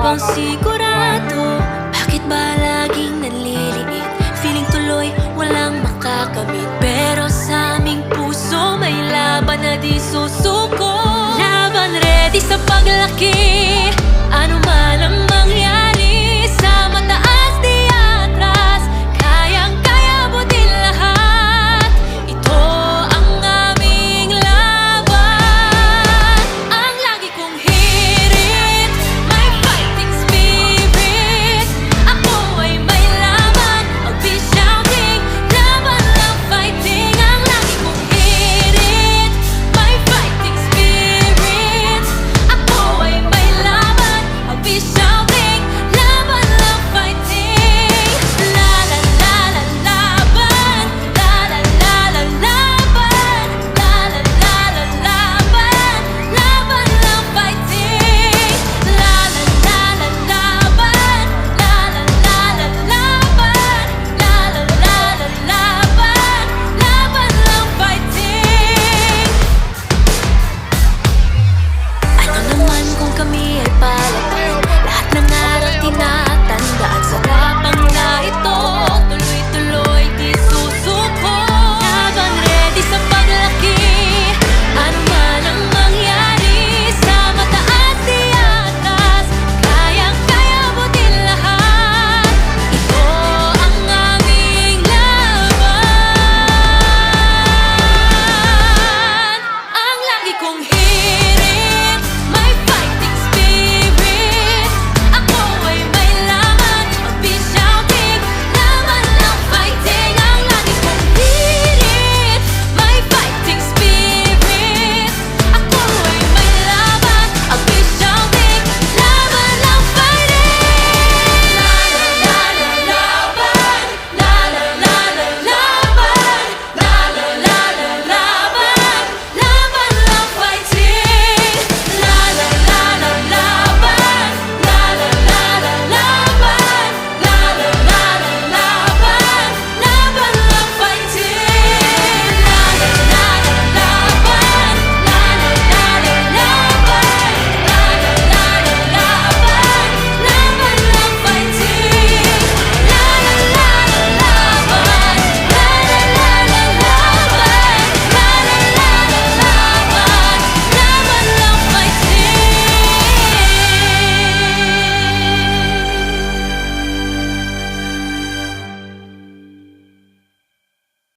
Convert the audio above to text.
bang sigurado? Bakit ba laging nanliliit? Feeling tuloy walang makakamit, pero sa aming puso may laban na di susuko. Laban ready sa paglaki, ano man ang mangyari. Sa mataas di atras, kayang-kaya butin lahat. Ito ang aming laban. Ang lagi kong hirit, may fighting spirit. Ako ay may laban, I'll be shouting, laban lang fighting. Ang lagi kong hirit, may fighting spirit. Ako ay may laban, I'll be shouting, laban lang fighting. La la la la laban, la la la la laban, la la la la laban, laban lang fighting. La la la la laban, la la la la laban, la la la la laban, laban lang fighting. Ano naman kung kami ay palaban, lahat ng araw tinatandaan. Sa tapang na ito, tuloy-tuloy di susuko. Laban ready sa paglaki, ano man ang mangyari. Sa mataas di atas, kayang-kaya butin lahat. Ito ang aming laban. Ang lagi kong hirit,